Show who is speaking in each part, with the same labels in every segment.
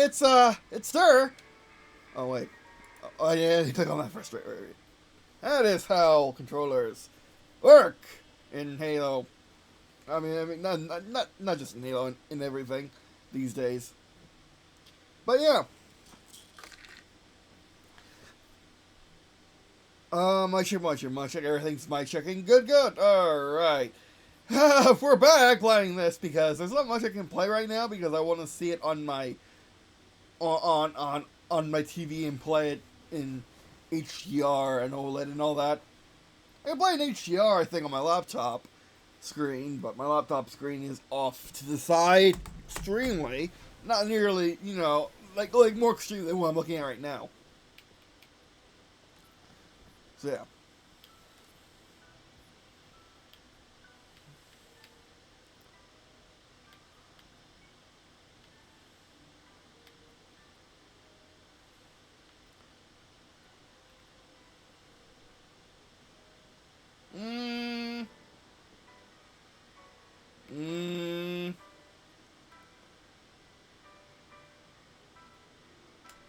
Speaker 1: it's her. Oh wait. Oh yeah, you click on that first. Right. That is how controllers work in Halo. I mean, not just in Halo, in everything these days. But yeah. My check. Everything's my checking. Good. Alright. We're back playing this because there's not much I can play right now because I want to see it on my on my TV and play it in HDR and OLED and all that. I can play in HDR, I think, on my laptop screen, but my laptop screen is off to the side extremely. Not nearly, like more extreme than what I'm looking at right now. So yeah.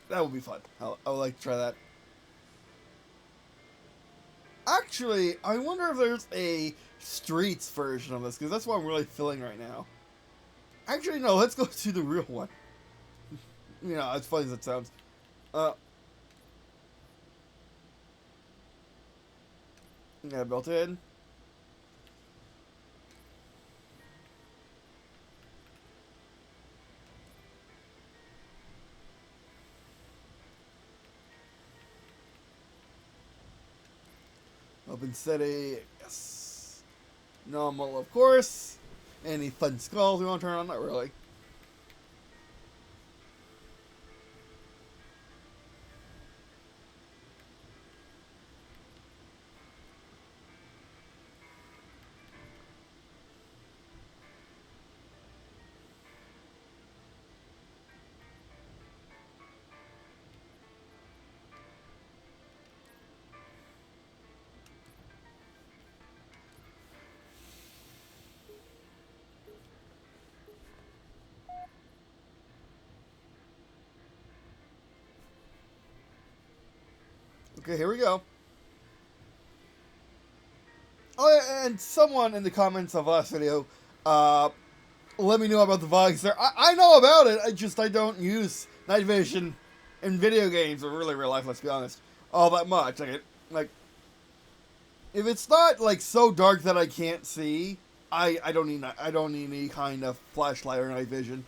Speaker 1: That would be fun. I would like to try that. Actually, I wonder if there's a Streets version of this, because that's what I'm really feeling right now. Actually, no, let's go to the real one. As funny as it sounds. Yeah, built in. Open city, yes. Normal, of course. Any fun skulls we want to turn on? Not really. Okay, here we go. Oh, yeah, and someone in the comments of last video, let me know about the bugs there. I know about it. I don't use night vision in video games or really real life. Let's be honest, all that much. Like, if it's not like so dark that I can't see, I don't need any kind of flashlight or night vision.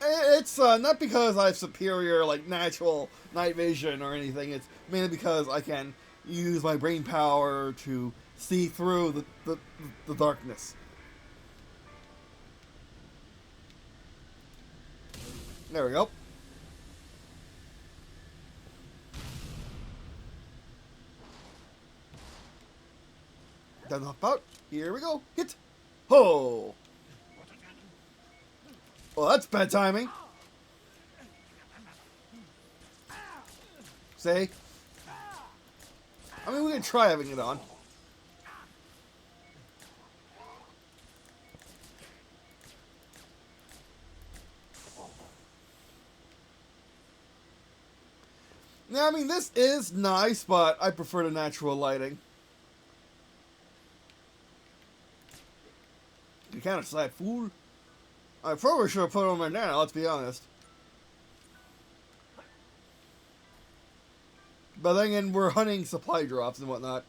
Speaker 1: It's not because I have superior, natural night vision or anything. It's mainly because I can use my brain power to see through the darkness. There we go. Down the hop out. Here we go. Hit. Ho! Well, that's bad timing. See? I mean, we can try having it on. Now, I mean, this is nice, but I prefer the natural lighting. You kind of slap fool. I probably should have put them in there, let's be honest. But then again, we're hunting supply drops and whatnot.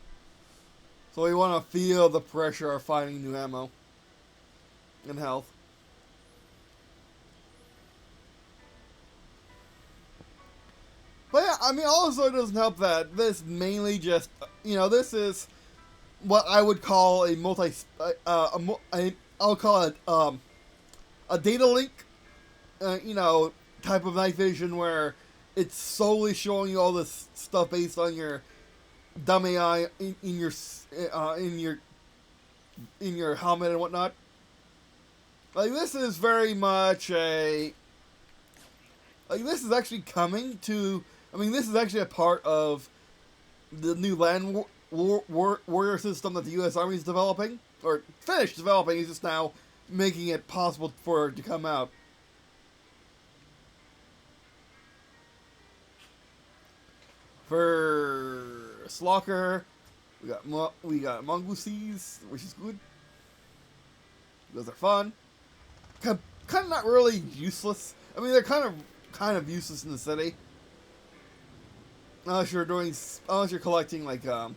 Speaker 1: So we want to feel the pressure of finding new ammo. And health. But yeah, I mean, also it doesn't help that this mainly just, this is what I would call a I'll call it, a data link, type of night vision where it's solely showing you all this stuff based on your dumb AI in your helmet and whatnot. Like, this is very much this is actually coming to. I mean, this is actually a part of the new warrior system that the U.S. Army is developing, or finished developing. He's just now making it possible for it to come out. For Slocker, we got mongooses, which is good. Those are fun. Kind of not really useless. I mean, they're kind of useless in the city. Unless you're collecting like the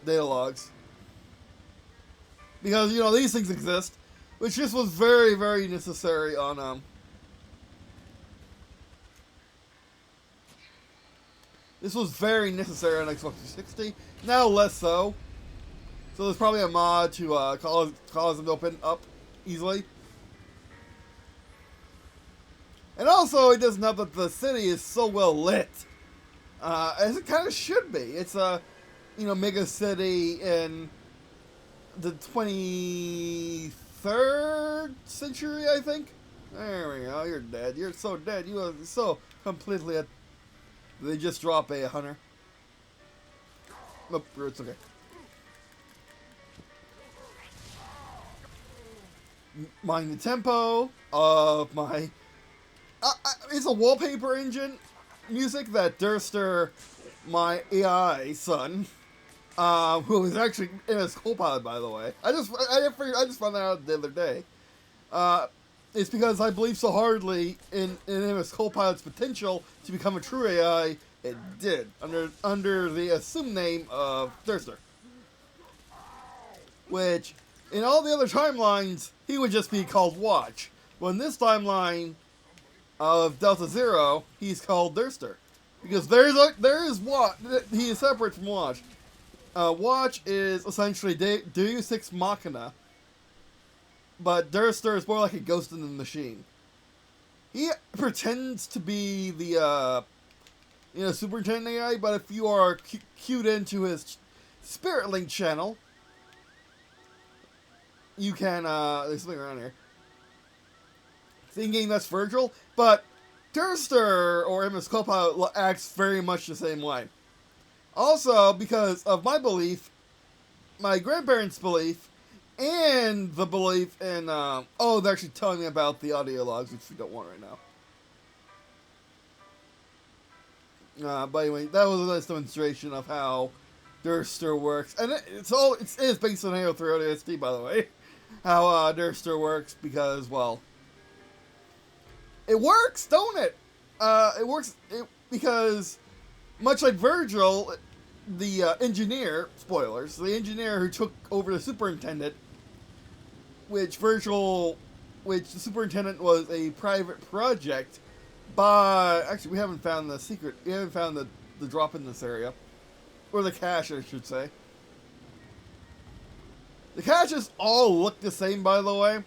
Speaker 1: data logs. Because, you know, these things exist. Which just was very, very necessary on, this was very necessary on Xbox 360. Now less so. So there's probably a mod to cause them to open up easily. And also, it doesn't help that the city is so well lit. As it kind of should be. It's a, you know, mega city in the 23rd century, I think. There we go. You're dead. You're so dead. You are so completely... They just drop a hunter. Nope, it's okay. Mind the tempo of my... it's a wallpaper engine music that Durster, my AI son, who is actually in his co-pilot, by the way. I just found that out the other day. It's because I believe so hardly in his co-pilot's potential to become a true AI. It did under the assumed name of Durster, which in all the other timelines he would just be called Watch. Well, in this timeline of Delta Zero, he's called Durster because there is Watch. He is separate from Watch. Watch is essentially Deus Ex Machina, but Durster is more like a ghost in the machine. He pretends to be the superintendent AI, but if you are cued into his Spirit Link channel, you can there's something around here. Thinking that's Virgil, but Durster or MS Copilot acts very much the same way. Also, because of my belief, my grandparents' belief, and the belief in, they're actually telling me about the audio logs, which we don't want right now. But anyway, that was a nice demonstration of how Durster works. And it is based on Halo 3 ODST, by the way. How, Durster works, because, well, it works, don't it? It works, because... Much like Virgil, the engineer, spoilers, the engineer who took over the superintendent, which the superintendent was a private project by, actually we haven't found the secret, we haven't found the drop in this area, or the cache I should say. The caches all look the same, by the way.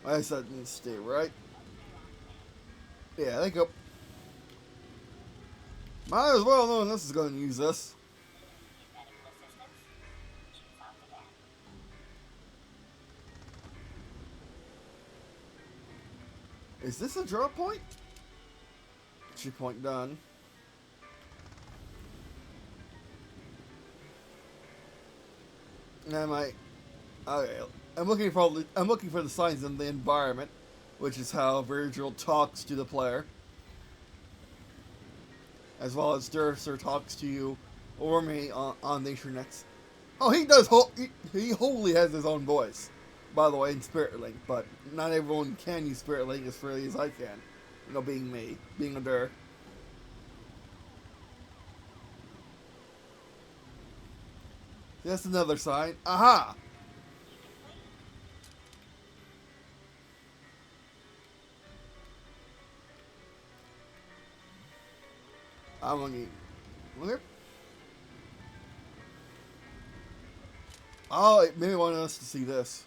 Speaker 1: I said need to stay right. Yeah, they go. Might as well know this is going to use this. Is this a drop point? Entry point done. Am I? Okay. I'm looking for the signs in the environment, which is how Virgil talks to the player, as well as Durster talks to you or me on the internets. Oh, he does. He wholly has his own voice, by the way, in Spirit Link. But not everyone can use Spirit Link as freely as I can. You know, being me, being a Dur. That's another sign. Aha! I'm looking. Look. Oh, maybe want us to see this.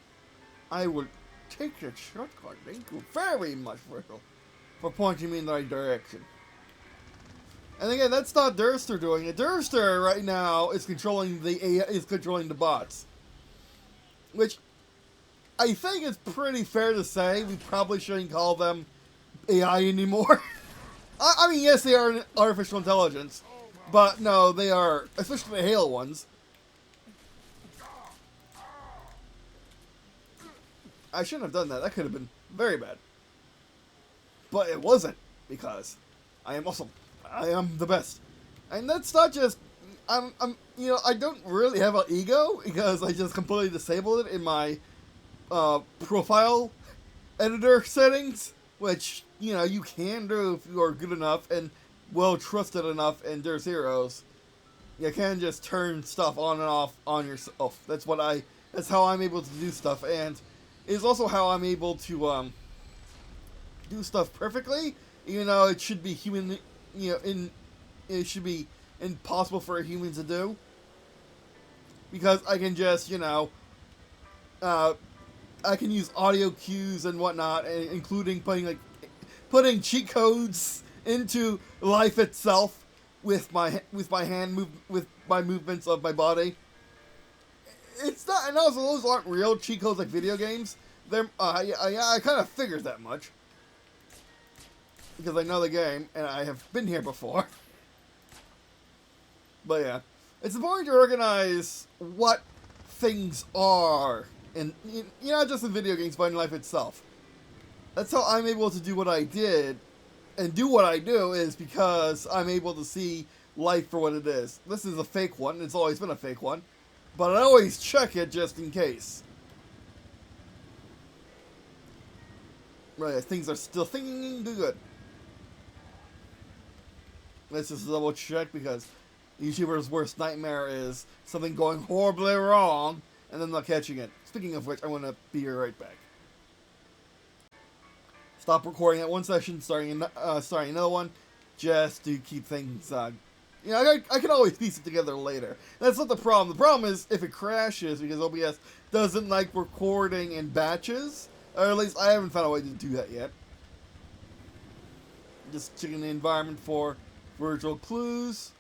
Speaker 1: I would take that shortcut. Thank you very much, Virgil, for pointing me in the right direction. And again, that's not Durster doing it. Durster right now is controlling the bots, which I think it's pretty fair to say we probably shouldn't call them AI anymore. I mean, yes, they are an artificial intelligence, but no, they are, especially the Halo ones. I shouldn't have done that. That could have been very bad. But it wasn't, because I am awesome. I am the best. And that's not just, you know, I don't really have an ego, because I just completely disabled it in my profile editor settings, which, you know, you can do if you are good enough and well trusted enough in There's Heroes. You can just turn stuff on and off on yourself. That's how I'm able to do stuff, and it's also how I'm able to do stuff perfectly, even though it should be human, you know, it should be impossible for a human to do. Because I can just, you know, I can use audio cues and whatnot, including putting cheat codes into life itself with my movements of my body. It's not, and also those aren't real cheat codes like video games. They're I kind of figured that much because I know the game and I have been here before. But yeah, it's important to organize what things are, and not just in video games, but in life itself. That's how I'm able to do what I did, and do what I do is because I'm able to see life for what it is. This is a fake one. It's always been a fake one, but I always check it just in case. Right, things are still thinking good. Let's just double check, because YouTuber's worst nightmare is something going horribly wrong and then not catching it. Speaking of which, I'm going to be right back. Stop recording at one session, starting another one, just to keep things, you know, I can always piece it together later. That's not the problem. The problem is if it crashes, because OBS doesn't like recording in batches, or at least I haven't found a way to do that yet. Just checking the environment for virtual clues.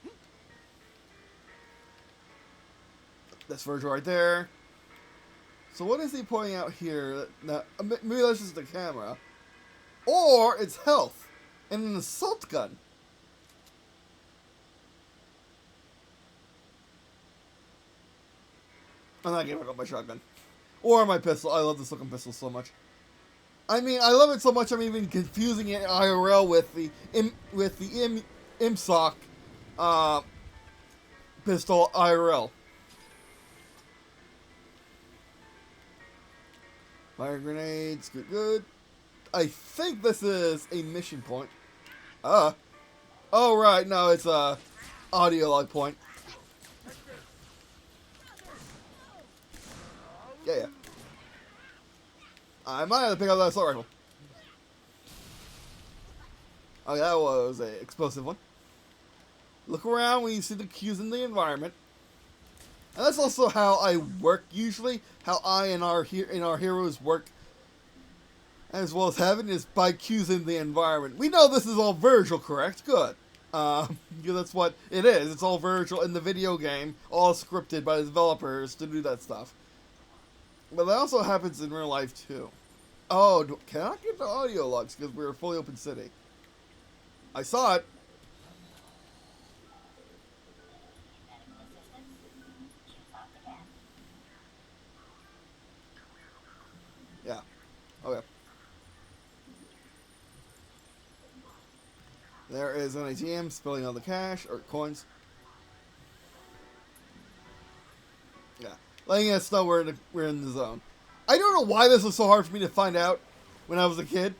Speaker 1: That's Virgil right there. So what is he pointing out here? Now, maybe that's just the camera. Or it's health and an assault gun. I'm not giving up my shotgun. Or my pistol. I love this looking pistol so much. I mean, I love it so much I'm even confusing it IRL with the IMSOC pistol IRL. Fire grenades, good. I think this is a mission point. Oh right, no, it's a audio log point. Yeah. I might have to pick up that assault rifle. Oh, yeah, that was an explosive one. Look around when you see the cues in the environment. And that's also how I work usually. How I and our heroes work, as well as Heaven, is by cues in the environment. We know this is all Virgil, correct? Good. Yeah, that's what it is. It's all Virgil in the video game, all scripted by the developers to do that stuff. But that also happens in real life too. Oh, can I get the audio logs because we're a fully open city? I saw it. Yeah. Okay. There is an ATM spilling all the cash or coins. Yeah. Letting us know we're in the zone. I don't know why this was so hard for me to find out when I was a kid.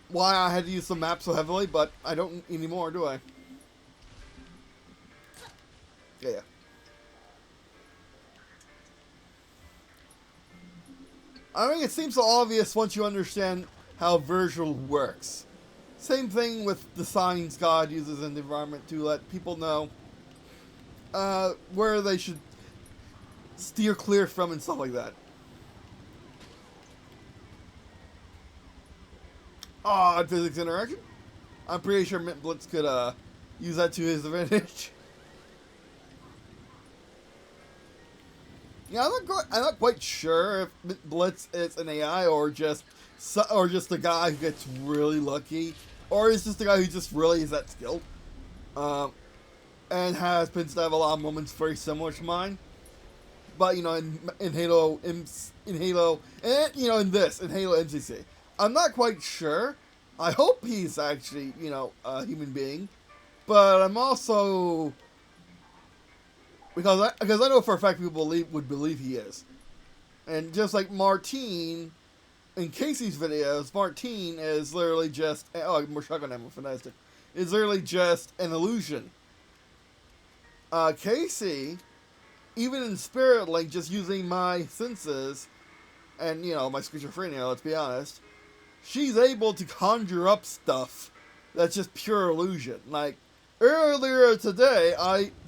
Speaker 1: Why I had to use the map so heavily, but I don't anymore, do I? Yeah. I mean, it seems so obvious once you understand how Virgil works. Same thing with the signs God uses in the environment to let people know where they should steer clear from and stuff like that. Odd physics interaction. I'm pretty sure Mint Blitz could use that to his advantage. Yeah, I'm not quite sure if Blitz is an AI or just a guy who gets really lucky, or is just a guy who just really is that skilled, and happens to have a lot of moments very similar to mine. But you know, in Halo, and you know, in Halo MCC, I'm not quite sure. I hope he's actually, you know, a human being, but I'm also because I know for a fact people would believe he is, and just like Martine in Casey's videos, Martine is literally just more shotgun ammo, fantastic. Is literally just an illusion. Casey, even in Spirit Link, just using my senses and you know my schizophrenia, let's be honest, she's able to conjure up stuff that's just pure illusion. Like earlier today,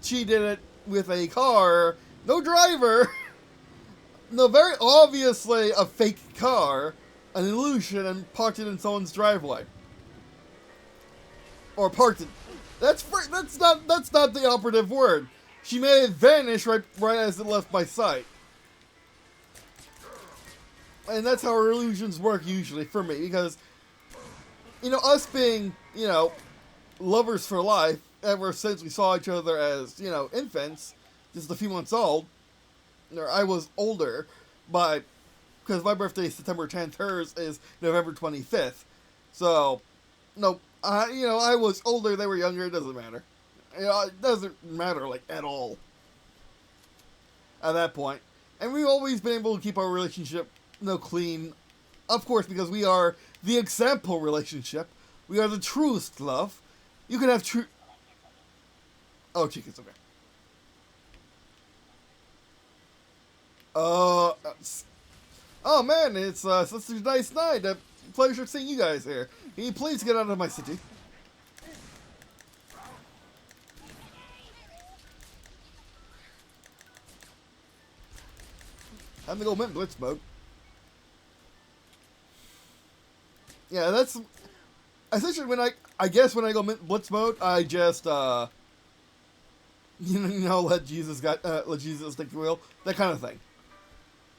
Speaker 1: she did it with a car, no driver, no, very obviously a fake car, an illusion, and parked it in someone's driveway, or parked it. That's not the operative word. She made it vanish right as it left my sight. And that's how illusions work usually for me, because, you know, us being, you know, lovers for life ever since we saw each other as, you know, infants, just a few months old, or I was older, because my birthday is September 10th, hers is November 25th. So, no, you know, I was older, they were younger, it doesn't matter. You know, it doesn't matter, like, at all. At that point. And we've always been able to keep our relationship, you know, clean. Of course, because we are the example relationship. We are the truest love. You can have true... Oh, chickens, okay. Oh man, it's such a nice night. Pleasure seeing you guys here. Can you please get out of my city? I'm gonna go mint blitz mode. Yeah, that's essentially when I guess when I go mint blitz mode, I just you know let Jesus take the wheel, that kind of thing.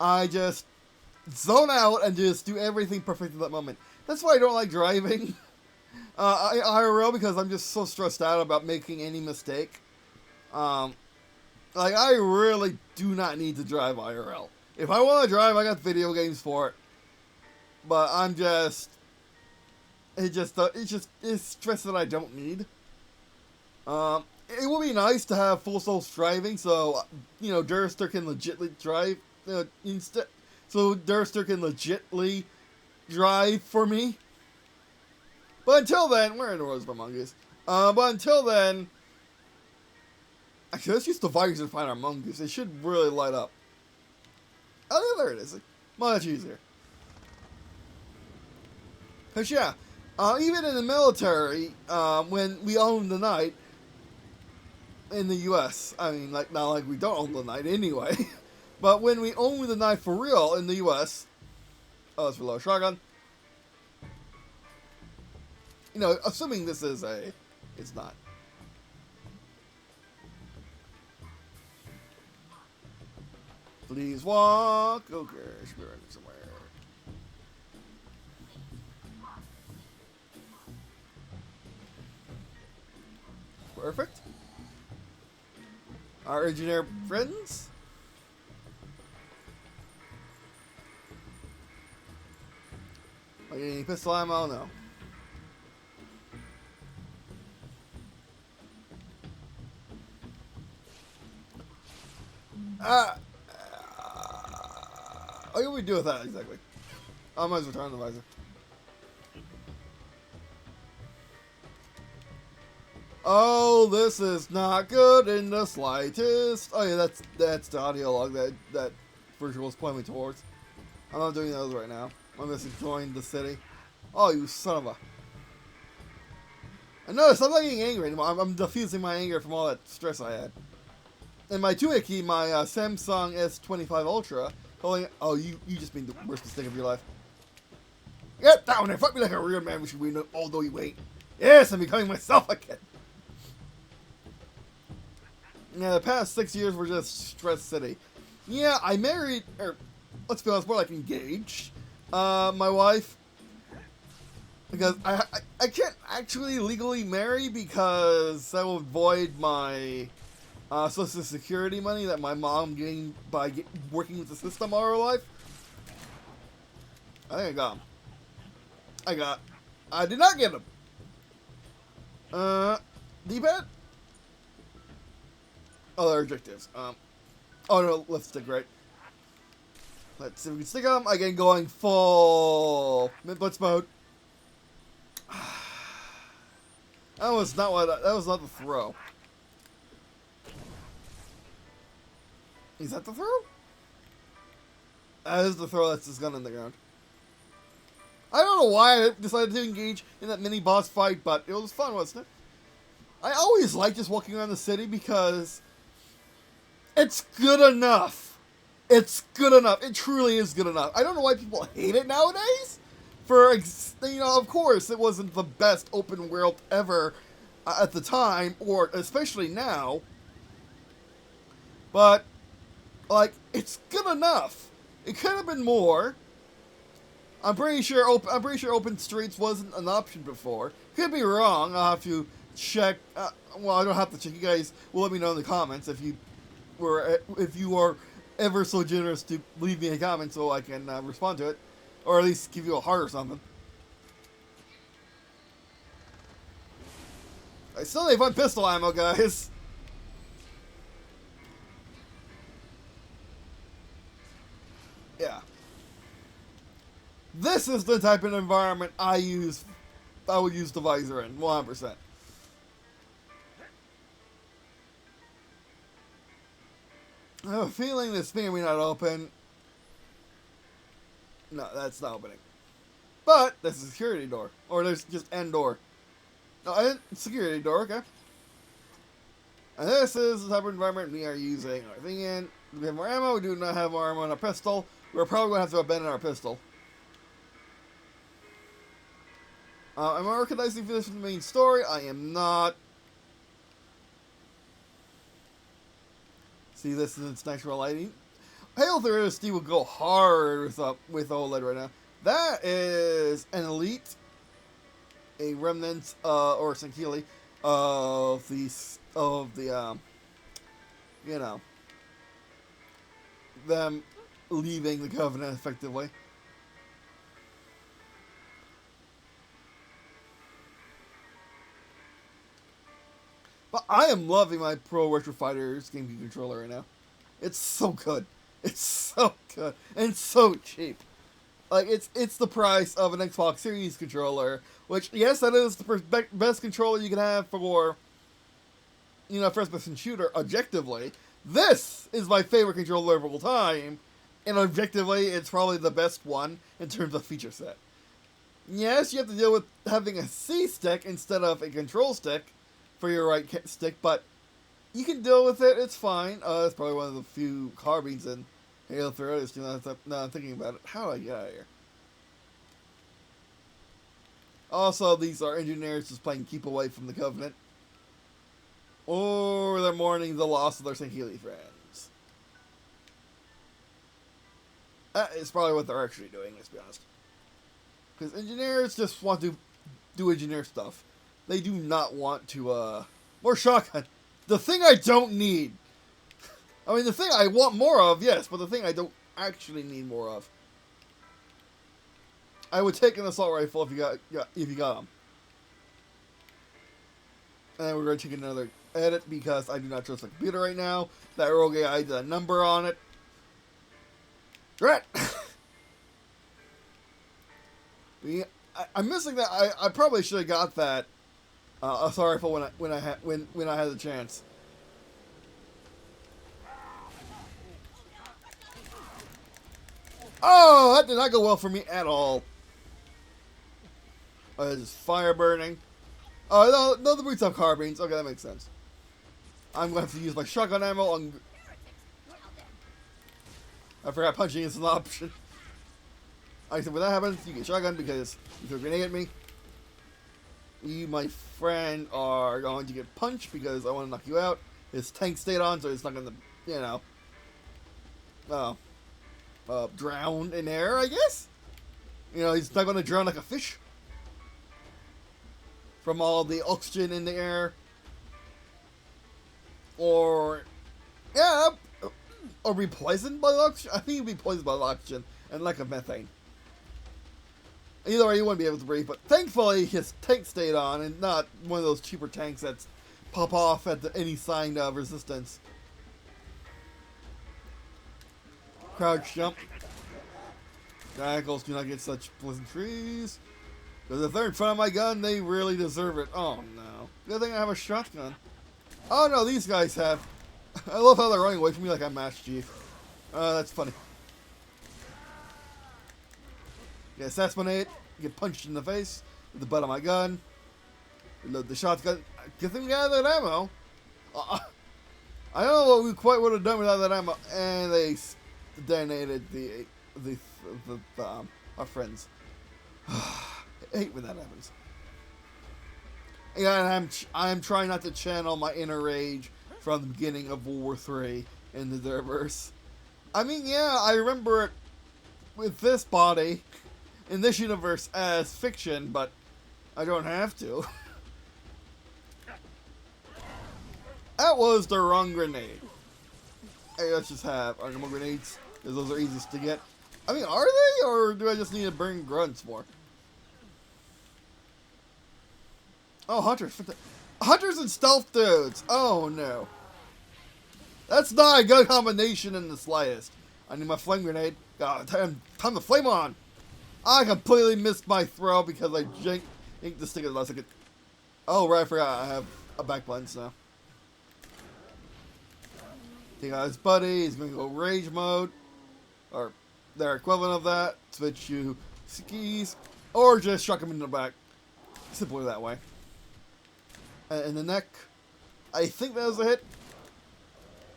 Speaker 1: I just zone out and just do everything perfect at that moment. That's why I don't like driving IRL, because I'm just so stressed out about making any mistake. Like, I really do not need to drive IRL. If I want to drive, I got video games for it. But I'm just... It's stress that I don't need. It would be nice to have full self driving, so, you know, Durster can legitly drive, so Durster can legitly drive for me. But until then, where in the world is my mongoose? But until then, actually, let's use the visor to find our mongoose. It should really light up. Oh, yeah, there it is. Much easier. Cause yeah, even in the military, when we own the night in the U.S., I mean, like, not like we don't own the night anyway, but when we own the night for real in the U.S., oh, it's reload shotgun. You know, assuming this is it's not. Please walk. Okay, should be running somewhere. Perfect. Our engineer friends. Any pistol ammo? No. What do we do with that exactly? I might as well turn the visor. Oh, this is not good in the slightest. Oh yeah, that's the audio log that Virtual is pointing me towards. I'm not doing those right now. I'm just enjoying the city. Oh, you son of a... And notice, I'm not getting angry anymore. I'm diffusing my anger from all that stress I had. And my two-way key, my Samsung S25 Ultra, holding... Oh, you just made the worst mistake of your life. Get down there! Fight me like a real man, which we know, although you ain't. Yes, I'm becoming myself again. Yeah, the past 6 years were just stress city. Yeah, I married, or let's be honest, more like engaged, my wife. Because I can't actually legally marry because that will void my Social Security money that my mom gained by working with the system all her life. I think I got him. I did not get him. D-pad? Oh, they're objectives. Oh no, left stick, right. Let's see if we can stick them. Again, going full mid-blitz mode. That was not the throw. Is that the throw? That is the throw. That's his gun in the ground. I don't know why I decided to engage in that mini boss fight, but it was fun, wasn't it? I always like just walking around the city because it's good enough. It's good enough. It truly is good enough. I don't know why people hate it nowadays. Of course, it wasn't the best open world ever at the time, or especially now. But, like, it's good enough. It could have been more. I'm pretty sure open streets wasn't an option before. Could be wrong. I'll have to check. Well, I don't have to check. You guys will let me know in the comments if you are ever so generous to leave me a comment so I can respond to it, or at least give you a heart or something. I still need fun pistol ammo, guys. Yeah. This is the type of environment I would use the visor in, 100%. I have a feeling this may or may not open. No, that's not opening. But there's a security door. Or there's just end door. No, security door, okay. And this is the type of environment we are using our thing in. Do we have more ammo? We do not have more ammo on our pistol. We're probably going to have to abandon our pistol. Am I recognizing for this from the main story? I am not. See, this is its natural lighting. Halo 3 ODST will go hard with OLED right now. That is an elite, a remnant, or Sankili of the them leaving the Covenant effectively. But I am loving my Pro Retro Fighters GameCube controller right now. It's so good. It's so good. And so cheap. Like, it's the price of an Xbox Series controller, which, yes, that is the best controller you can have for, first-person shooter, objectively. This is my favorite controller of all time, and objectively, it's probably the best one in terms of feature set. Yes, you have to deal with having a C-stick instead of a control stick for your right stick, but you can deal with it, it's fine. It's probably one of the few carbines in Halo 3 ODST, now I'm thinking about it. How do I get out of here? Also, these are engineers just playing keep away from the Covenant. Or they're mourning the loss of their Sankili friends. That is probably what they're actually doing, let's be honest. Because engineers just want to do engineer stuff. They do not want to, more shotgun. The thing I don't need. I mean, the thing I want more of, yes, but the thing I don't actually need more of. I would take an assault rifle if you got them. And then we're going to take another edit because I do not trust the computer right now. That rogue AI did a number on it. Right. I'm missing that. I probably should have got that assault rifle when I had the chance. Oh, that did not go well for me at all. Oh, there's just fire burning. Oh, no, the boots have carbines. Okay, that makes sense. I'm going to have to use my shotgun ammo on... I forgot punching is an option. I said, when that happens, you get shotgun because you threw a grenade at me. You, my friend, are going to get punched because I want to knock you out. His tank stayed on, so it's not going to, drown in air, I guess. You know, he's not going to drown like a fish from all the oxygen in the air. Or, yeah, or be poisoned by the oxygen. I think he'd be poisoned by the oxygen and lack of methane. Either way, you wouldn't be able to breathe, but thankfully his tank stayed on and not one of those cheaper tanks that pop off at any sign of resistance. Crouch jump. Jackals do not get such pleasantries. Because if they're in front of my gun, they really deserve it. Oh no. Good thing I have a shotgun. Oh no, these guys have. I love how they're running away from me like I'm Master Chief. That's funny. Get assassinate, get punched in the face with the butt of my gun. Reload the shotgun. Good thing we had that ammo. I don't know what we quite would have done without that ammo. And they detonated our friends. I hate when that happens. Yeah, and I'm trying not to channel my inner rage from the beginning of World War III in the Derverse. I mean, yeah, I remember it with this body in this universe as fiction, but I don't have to. That was the wrong grenade. Hey, let's just have armor grenades, because those are easiest to get. I mean, are they, or do I just need to burn grunts more? Oh, hunters. Hunters and stealth dudes. Oh, no. That's not a good combination in the slightest. I need my flame grenade. God, time to flame on. I completely missed my throw because I jinked the stick at the last second. Oh, right, I forgot. I have a back blends now. Take out his buddy. He's going to go rage mode. Or their equivalent of that. Switch to skis. Or just chuck him in the back. Simply that way. In the neck. I think that was a hit.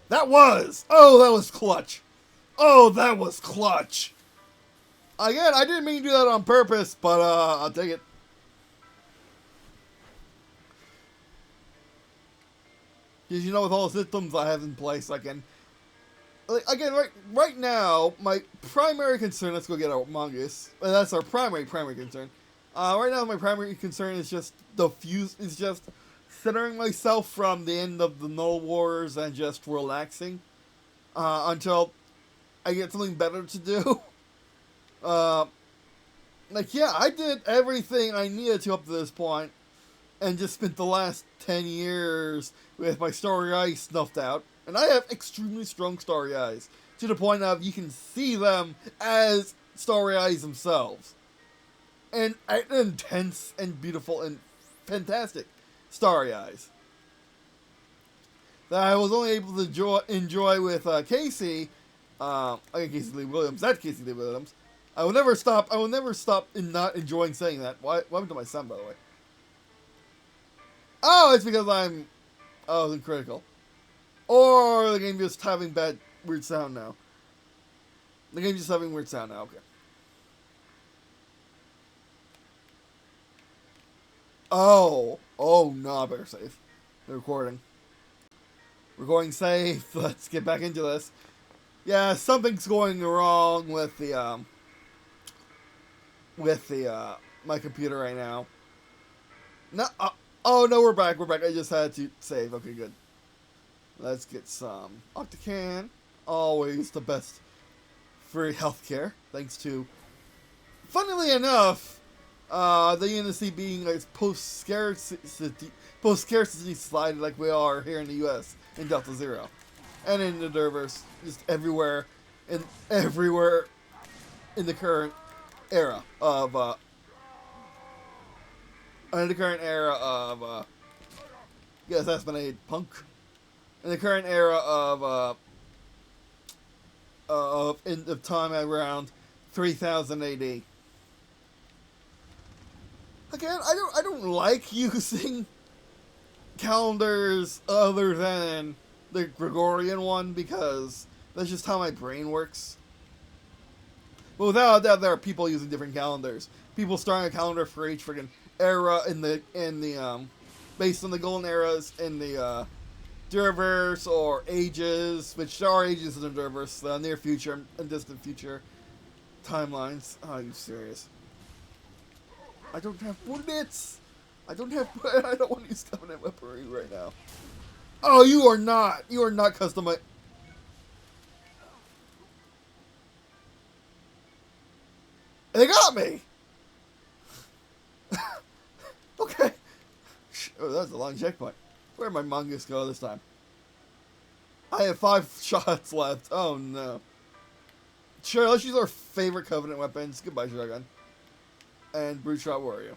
Speaker 1: That was! Oh, that was clutch. Oh, that was clutch. Again, I didn't mean to do that on purpose, but I'll take it. Because, you know, with all the systems I have in place, I can... Again, right now, my primary concern... Let's go get our Mongoose. That's our primary concern. Right now, my primary concern is just centering myself from the end of the Null Wars and just relaxing. Until I get something better to do. Yeah, I did everything I needed to up to this point, and just spent the last 10 years with my starry eyes snuffed out. And I have extremely strong starry eyes, to the point of you can see them as starry eyes themselves. And intense and beautiful and fantastic starry eyes. That I was only able to enjoy with Casey, Casey Lee Williams, that's Casey Lee Williams. I will never stop in not enjoying saying that. What happened to my son, by the way? Oh, it's because I was in critical. Or the game just having weird sound now. The game's just having weird sound now, okay. Oh no, I better save. The recording. Recording safe. Let's get back into this. Yeah, something's going wrong with my computer right now. No, oh no, we're back. I just had to save. Okay, good. Let's get some Octacan. Always the best free healthcare, thanks to, funnily enough, the NSC being like post-scarcity slide like we are here in the U.S. in Delta Zero, and in the Derverse, just everywhere in the current era of yes, that's been a punk. In the current era of time around 3000 AD. Again, I don't like using calendars other than the Gregorian one because that's just how my brain works. But without a doubt, there are people using different calendars. People starting a calendar for each freaking era in the based on the golden eras in the Durverse or Ages, which there are Ages in the Durverse, the near future and distant future timelines. Oh, are you serious? I don't have bullets! I don't want to use Covenant weaponry right now. Oh, you are not customized. They got me! Okay. Oh, that was a long checkpoint. Where'd my mongoose go this time? I have 5 shots left. Oh no. Sure, let's use our favorite Covenant weapons. Goodbye, Shotgun. And Brute Shot Warrior.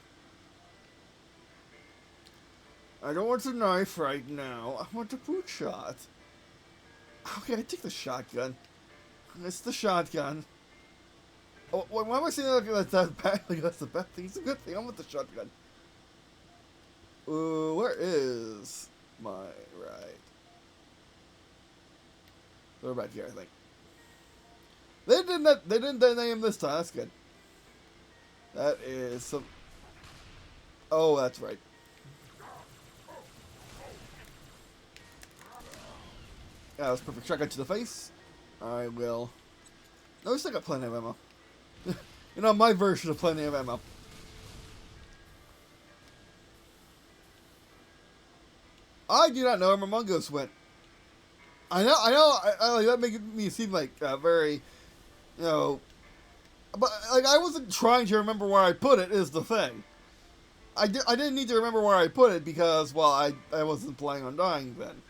Speaker 1: I don't want the knife right now. I want the Brute Shot. Okay, I take the shotgun. It's the shotgun. Oh, why am I saying that that's bad? Like, that's the bad thing. It's a good thing. I want the shotgun. Where is my right? They're back here, I think. They didn't name this time. That's good. That is some. Oh, that's right. Yeah, that was perfect. Shotgun to the face. I will. No, we still got plenty of ammo. You know, my version of plenty of ammo. I do not know where my mongoose went. I know, that makes me seem like very, you know, but like I wasn't trying to remember where I put it is the thing. I didn't need to remember where I put it because, well, I wasn't planning on dying then.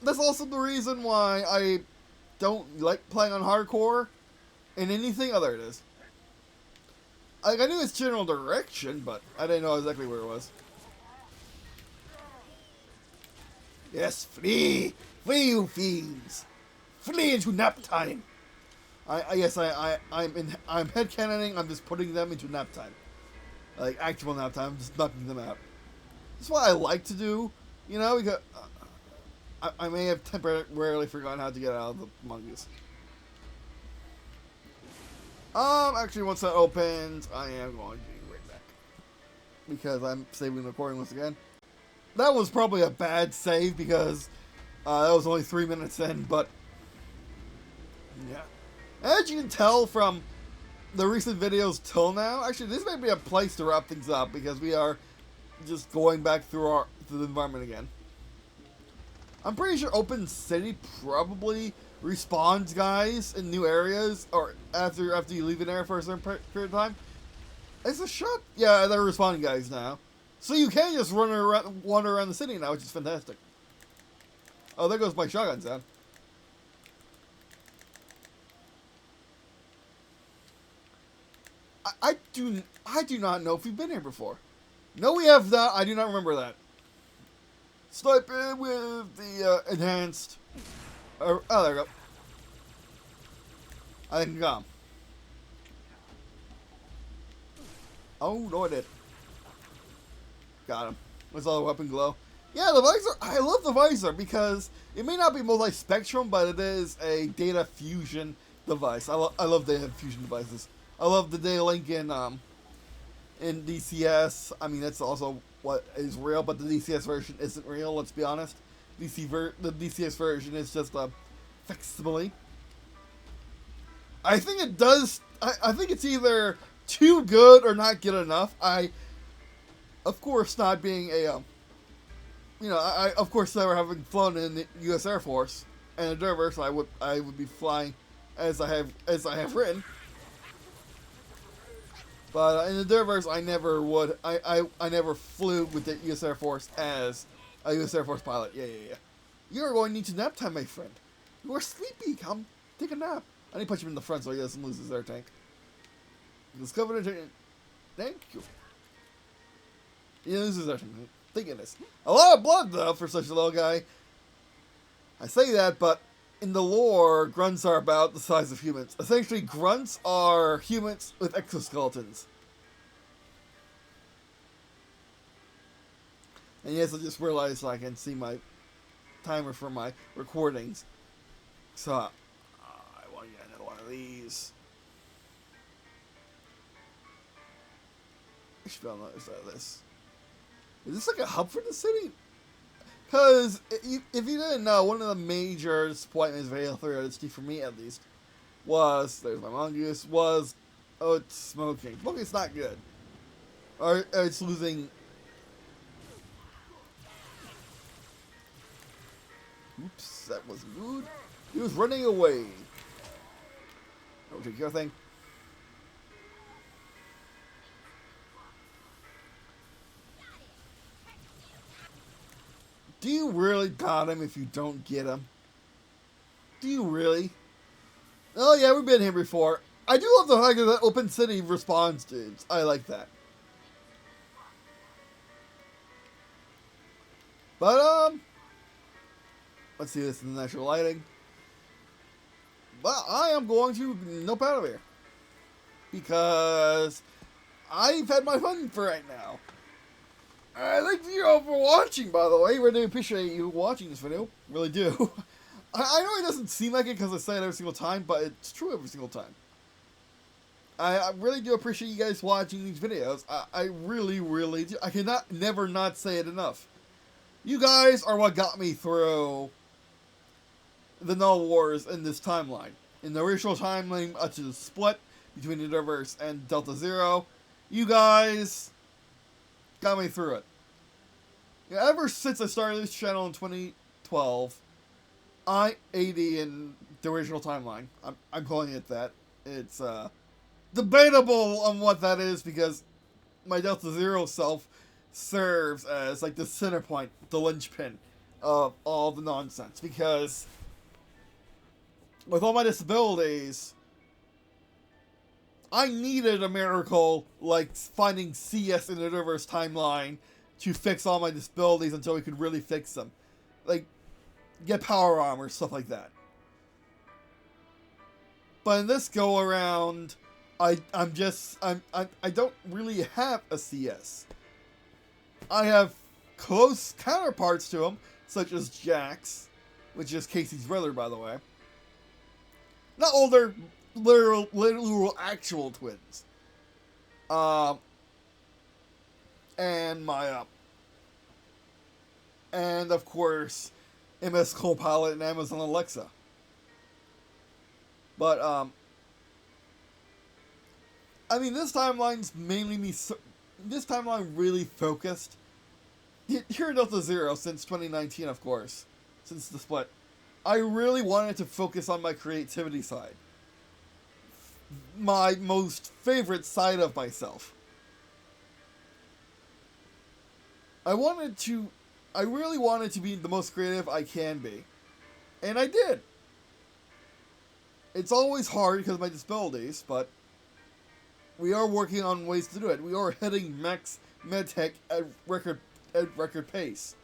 Speaker 1: That's also the reason why I don't like playing on hardcore in anything. Oh, there it is. Like, I knew its general direction, but I didn't know exactly where it was. Yes, flee! Flee, you fiends! Flee into nap time! I'm headcanoning, I'm just putting them into nap time. Like, actual nap time, I'm just knocking them out. That's what I like to do, you know, because I may have temporarily forgotten how to get out of the mongoose. Actually, once that opens, I am going to be right back. Because I'm saving the recording once again. That was probably a bad save because that was only 3 minutes in, but yeah. As you can tell from the recent videos till now, actually this may be a place to wrap things up because we are just going back through the environment again. I'm pretty sure Open City probably respawns guys in new areas or after you leave an area for a certain period of time. It's a shot. Yeah, they're respawning guys now. So you can just wander around the city now, which is fantastic. Oh, there goes my shotgun sound. I do not know if we've been here before. No, we have not. I do not remember that. Sniping with the enhanced. Oh, there we go. I think I'm gone. Oh no, I did. Got him. What's all the weapon glow? Yeah, the visor. I love the visor because it may not be multi-spectrum, but it is a data fusion device. I love data fusion devices. I love the data link in DCS. I mean, that's also what is real, but the DCS version isn't real. Let's be honest. The DCS version is just a facsimile. I think it does. I think it's either too good or not good enough. Of course, not being a, I of course never having flown in the U.S. Air Force and the Durverse, I would be flying as I have written. But in the Durverse, I never would. I never flew with the U.S. Air Force as a U.S. Air Force pilot. Yeah. You're going to need to nap time, my friend. You are sleepy. Come take a nap. I need to punch him in the front so he doesn't lose his air tank. Discovered it. Thank you. He loses air tank. Thank goodness. A lot of blood, though, for such a little guy. I say that, but in the lore, grunts are about the size of humans. Essentially, grunts are humans with exoskeletons. And yes, I just realized I can see my timer for my recordings. So, I want to get another one of these. I should be able to notice this. Is this like a hub for the city? Because if you didn't know, one of the major disappointments of Halo 3 ODST, for me at least, was, there's my mongoose, was, oh, it's smoking. Smoking's not good. Or it's losing. Oops, that wasn't good. He was running away. Don't take your thing. Do you really got him if you don't get him? Do you really? Oh yeah, we've been here before. I do love the fact that open city responds dudes. I like that. But let's see this in the natural lighting. But I am going to nope out of here. Because I've had my fun for right now. I thank you all for watching, by the way. Really appreciate you watching this video. Really do. I know it doesn't seem like it because I say it every single time, but it's true every single time. I really do appreciate you guys watching these videos. I really, really do. I cannot never not say it enough. You guys are what got me through the Null Wars in this timeline. In the original timeline up to the split between the Universe and Delta Zero, you guys got me through it. Yeah, ever since I started this channel in 2012, I AD in the original timeline. I'm calling it that. It's debatable on what that is because my Delta Zero self serves as like the center point, the linchpin of all the nonsense. Because with all my disabilities, I needed a miracle like finding CS in the Universe timeline to fix all my disabilities until we could really fix them. Like, get power armor, stuff like that. But in this go around, I don't really have a CS. I have close counterparts to him, such as Jax, which is Casey's brother, by the way. Not older, literal actual twins. And my and of course, MS Copilot and Amazon Alexa. But I mean, this timeline's mainly me. This timeline really focused here in Delta Zero since 2019, of course, since the split. I really wanted to focus on my creativity side. My most favorite side of myself. I really wanted to be the most creative I can be. And I did. It's always hard because of my disabilities, but we are working on ways to do it. We are hitting max medtech at record pace.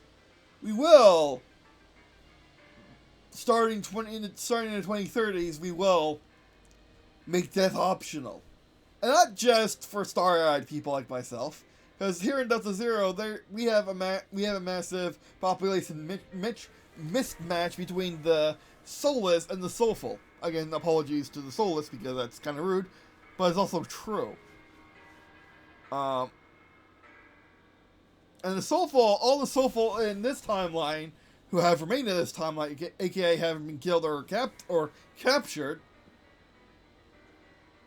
Speaker 1: We will, starting in the 2030s, we will make death optional. And not just for star-eyed people like myself. Because here in Delta Zero, we have a massive population mismatch between the soulless and the soulful. Again, apologies to the soulless because that's kind of rude, but it's also true. And the soulful, all the soulful in this timeline who have remained in this timeline, aka haven't been killed or captured,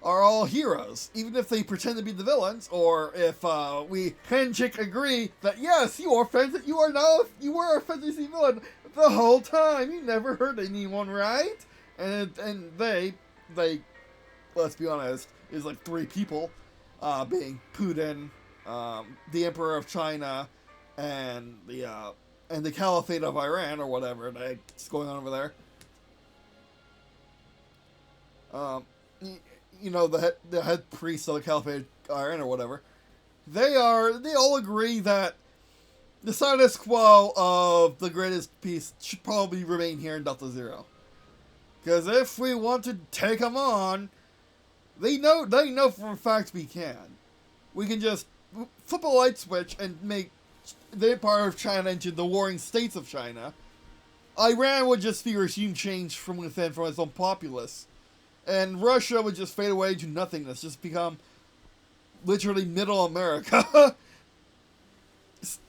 Speaker 1: are all heroes, even if they pretend to be the villains, or if we handshake agree that yes, you were a fantasy villain the whole time. You never hurt anyone, right? And they, let's be honest, is like 3 people, being Putin, the Emperor of China, and the Caliphate of Iran or whatever that's going on over there. You know, the head priest of the Caliphate of Iran or whatever. They all agree that the status quo of the greatest peace should probably remain here in Delta Zero. Because if we want to take them on, they know for a fact we can. We can just flip a light switch and make the Empire of China into the Warring States of China. Iran would just be regime change from within from its own populace. And Russia would just fade away to nothingness, just become literally middle America.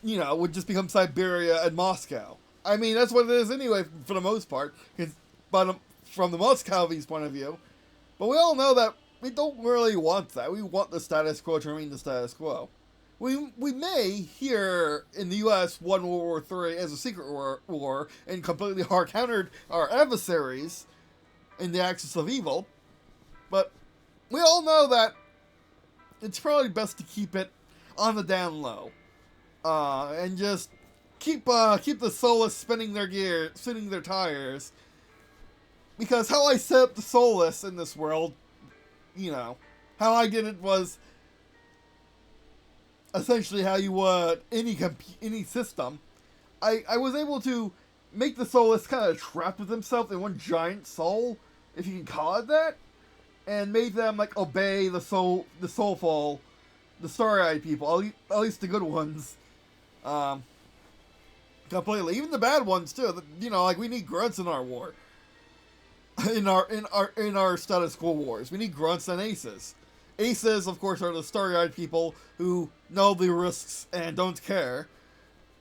Speaker 1: would just become Siberia and Moscow. I mean, that's what it is anyway, for the most part. But from the Moscowese point of view, but we all know that we don't really want that. We want the status quo to remain the status quo. We may here in the U.S. won World War III as a secret war and completely hard-countered our adversaries in the axis of evil, but we all know that it's probably best to keep it on the down low, and just keep the Solus spinning their tires, because how I set up the Solus in this world, how I did it was essentially how you would any system. I was able to make the Solus kind of trapped with himself in one giant soul, if you can call it that, and made them like obey the soulful, the starry-eyed people, at least the good ones, completely. Even the bad ones too. Like we need grunts in our war, in our status quo wars. We need grunts and aces. Aces, of course, are the starry-eyed people who know the risks and don't care,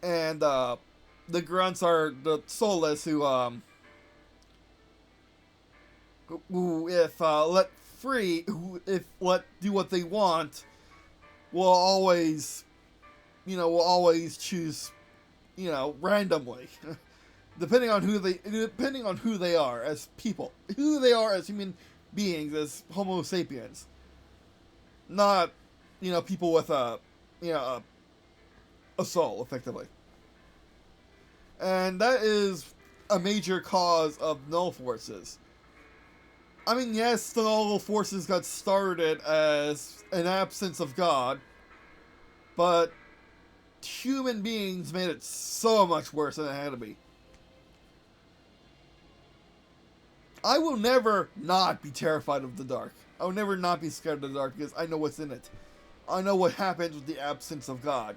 Speaker 1: and the grunts are the soulless who if let do what they want, will always choose, randomly, depending on who they are as people, who they are as human beings, as Homo sapiens. Not, people with a soul, effectively. And that is a major cause of null forces. I mean, yes, the null forces got started as an absence of God, but human beings made it so much worse than it had to be. I will never not be terrified of the dark. I will never not be scared of the dark, because I know what's in it. I know what happens with the absence of God.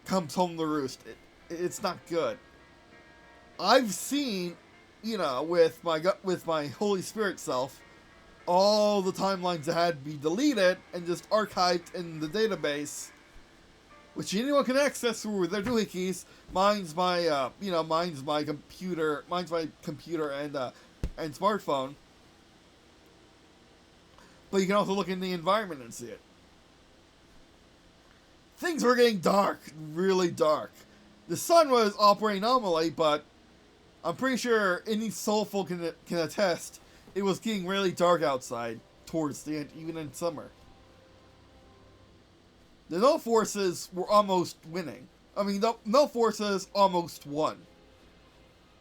Speaker 1: Comes home to roost. It's not good. I've seen, with my Holy Spirit self, all the timelines that had to be deleted and just archived in the database, which anyone can access through their doohickeys. Mine's my computer and smartphone. But you can also look in the environment and see it. Things were getting dark, really dark. The sun was operating normally, but I'm pretty sure any soulful can attest it was getting really dark outside towards the end, even in summer. The null forces were almost winning. I mean, the null forces almost won.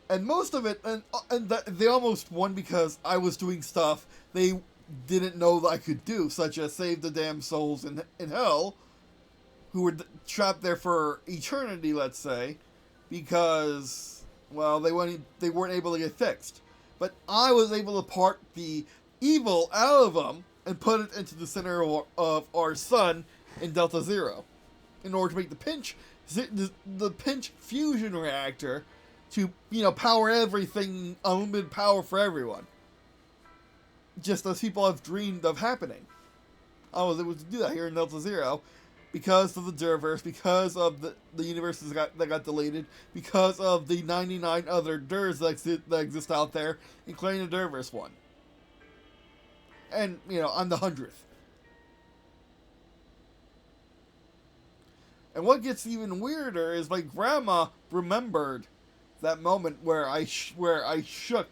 Speaker 1: And most of it, they almost won because I was doing stuff they didn't know that I could do, such as save the damn souls in hell, who were trapped there for eternity, let's say, because, well, they weren't able to get fixed. But I was able to part the evil out of them and put it into the center of our sun in Delta Zero, in order to make the pinch fusion reactor to, power everything, unlimited power for everyone. Just as people have dreamed of happening. I was able to do that here in Delta Zero because of the Durverse, because of the universes that got deleted, because of the 99 other Durs that exist out there, including the Durverse one. And, I'm the 100th. And what gets even weirder is my grandma remembered that moment where I shook,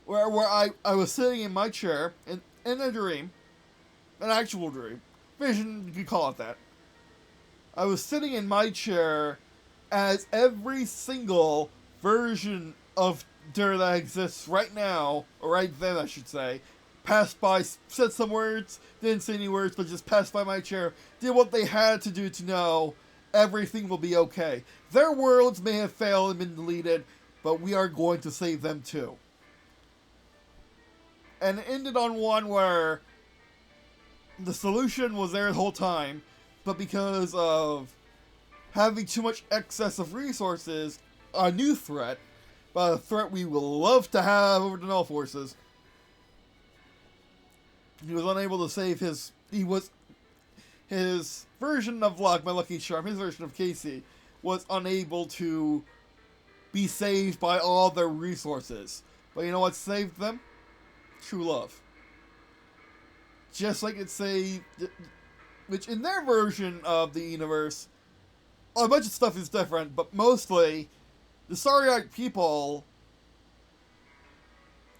Speaker 1: where I was sitting in my chair in a dream, an actual dream, vision, you could call it that. I was sitting in my chair as every single version of Dur that exists right now, or right then I should say, passed by, said some words, didn't say any words, but just passed by my chair, did what they had to do to know everything will be okay. Their worlds may have failed and been deleted, but we are going to save them too. And it ended on one where the solution was there the whole time, but because of having too much excess of resources, a new threat, but a threat we will love to have over the null forces, he was unable to save his... He his version of luck, my lucky charm, his version of Casey, was unable to be saved by all their resources. But you know what saved them? True love. Just like it saved, which in their version of the universe, a bunch of stuff is different, but mostly the Starry Eyed people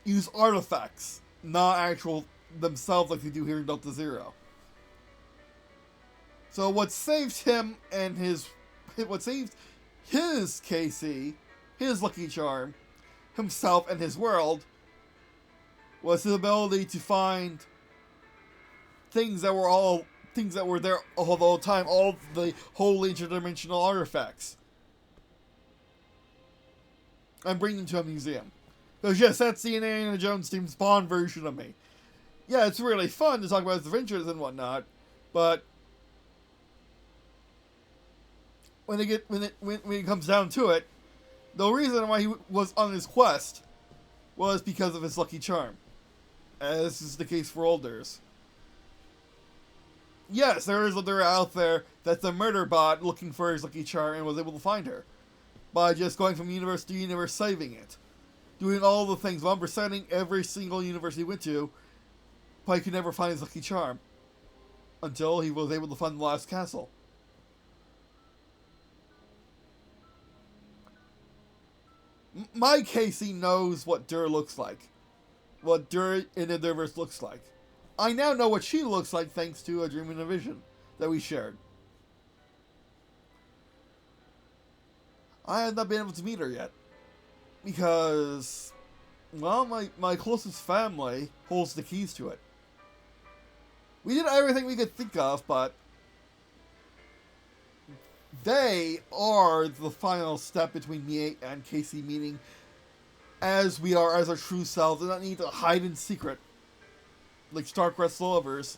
Speaker 1: use artifacts, not actual themselves like they do here in Delta Zero. So what saved him and what saved his Casey, his lucky charm, himself and his world, was his ability to find things that were there all the whole time, all the holy interdimensional artifacts, and bring them to a museum. Because yes, that's the Indiana Jones Team Spawn version of me. Yeah, it's really fun to talk about his adventures and whatnot, but when it comes down to it, the reason why he was on his quest was because of his lucky charm, as is the case for Olders. Yes, there is other out there that's a murder bot looking for his lucky charm and was able to find her by just going from universe to universe, saving it, doing all the things, 1%ing every single universe he went to, but he could never find his lucky charm until he was able to find the last castle. My Casey knows what Dur looks like, what Dur in the universe looks like. I now know what she looks like thanks to a dream and a vision that we shared. I have not been able to meet her yet because, well, my closest family holds the keys to it. We did everything we could think of, but they are the final step between me and Casey meeting as we are as our true selves and not need to hide in secret like star-crossed lovers,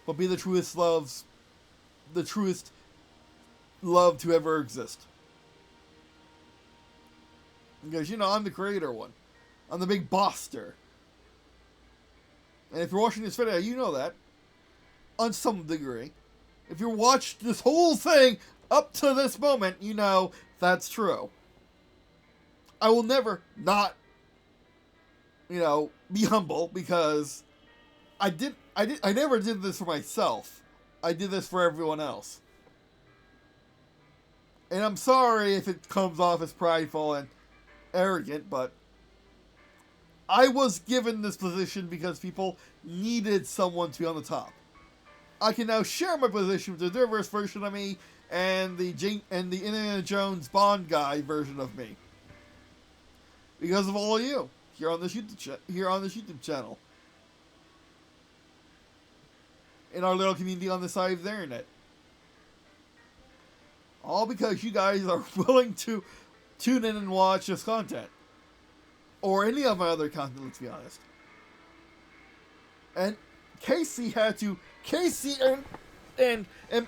Speaker 1: but be the truest love to ever exist. Because, you know, I'm the creator one. I'm the big bosster. And if you're watching this video, you know that. On some degree. If you watched this whole thing up to this moment, you know that's true. I will never not, you know, be humble because I never did this for myself. I did this for everyone else. And I'm sorry if it comes off as prideful and arrogant, but I was given this position because people needed someone to be on the top. I can now share my position with the reverse version of me and the Indiana Jones Bond guy version of me. Because of all of you here on this YouTube channel. In our little community on the side of the internet. All because you guys are willing to tune in and watch this content. Or any of my other content, let's be honest. And Casey and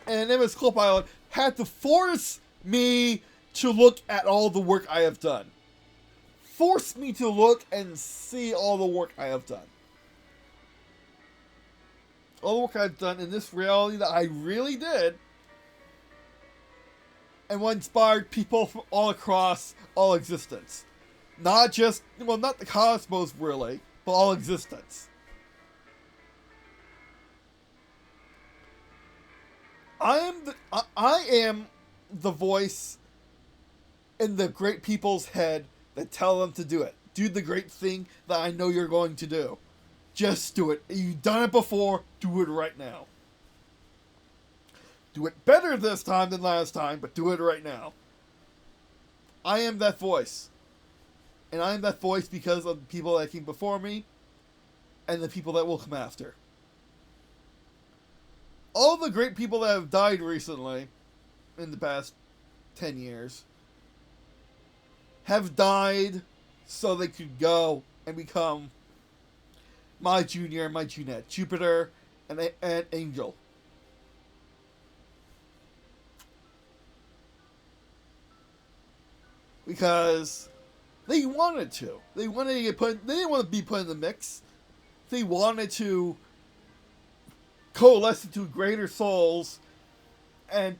Speaker 1: MS Copilot had to force me to look at all the work I have done. Force me to look and see all the work I have done. All the work I've done in this reality that I really did. And what inspired people from all across all existence. Not just, well, not the cosmos really, but all existence. I am the voice in the great people's head that tell them to do it. Do the great thing that I know you're going to do. Just do it. You've done it before, do it right now. Do it better this time than last time, but do it right now. I am that voice. And I am that voice because of the people that came before me and the people that will come after. All the great people that have died recently, in the past 10 years, have died so they could go and become my Junior and my Junette, Jupiter and Angel. Because they wanted to. They wanted to get put. They didn't want to be put in the mix. They wanted to coalesce into greater souls and,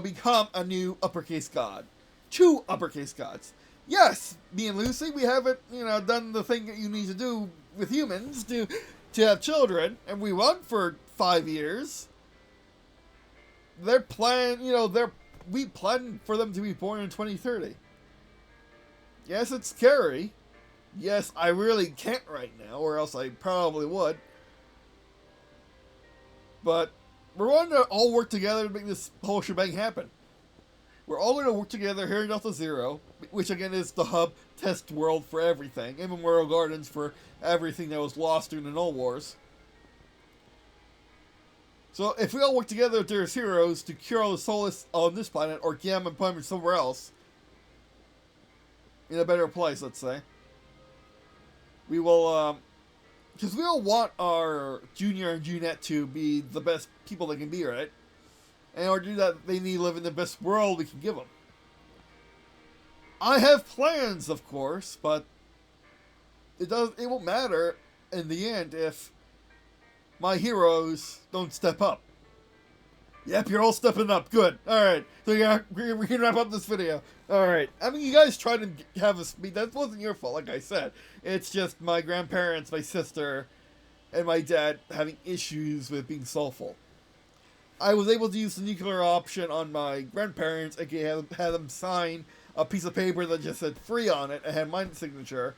Speaker 1: become a new uppercase god. 2 uppercase gods. Yes, me and Lucy, we haven't, done the thing that you need to do with humans to have children, and we won for 5 years. They're planning, we plan for them to be born in 2030. Yes, it's scary. Yes, I really can't right now, or else I probably would. But we're going to all work together to make this whole shebang happen. We're all going to work together here in Delta Zero, which again is the hub test world for everything, and Memorial Gardens for everything that was lost during the Null Wars. So if we all work together as heroes to cure all the soulless on this planet, or get them employment somewhere else, in a better place, let's say, we will, because we all want our Junior and Junette to be the best people they can be, right? And in order to do that, they need to live in the best world we can give them. I have plans, of course, but it won't matter in the end if my heroes don't step up. Yep, you're all stepping up. Good. Alright. So yeah, we can wrap up this video. Alright. I mean, you guys tried to have a speed. That wasn't your fault, like I said. It's just my grandparents, my sister, and my dad having issues with being soulful. I was able to use the nuclear option on my grandparents and had them sign a piece of paper that just said free on it and had my signature.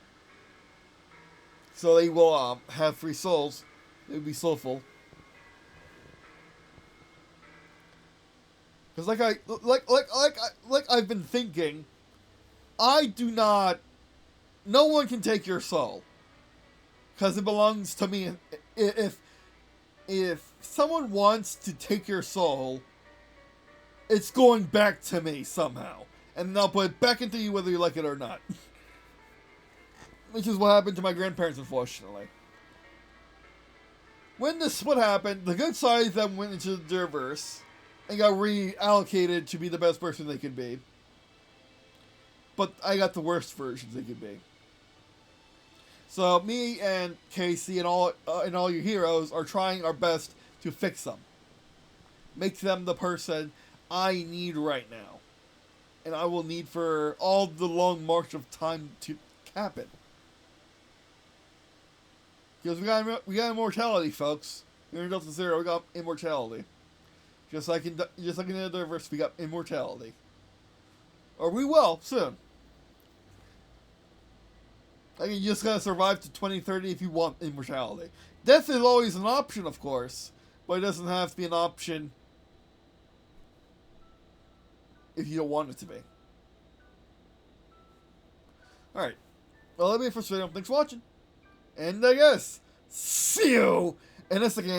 Speaker 1: So they will have free souls. They would be soulful. Because like I've been thinking, no one can take your soul. Because it belongs to me. If someone wants to take your soul, it's going back to me somehow. And they'll put it back into you whether you like it or not. Which is what happened to my grandparents, unfortunately. When this split happened, the good side of them went into the reverse and got reallocated to be the best person they could be. But I got the worst versions they could be. So me and Casey and all your heroes are trying our best to fix them. Make them the person I need right now. And I will need for all the long march of time to happen. Because we got immortality, folks. We're in Delta Zero, we got immortality. Just like in the Universe, we got immortality. Or we will, soon. I mean, you just gotta survive to 2030 if you want immortality. Death is always an option, of course, but it doesn't have to be an option if you don't want it to be. Alright. Well, that'll be it for this video. Thanks for watching. And I guess, see you in a second.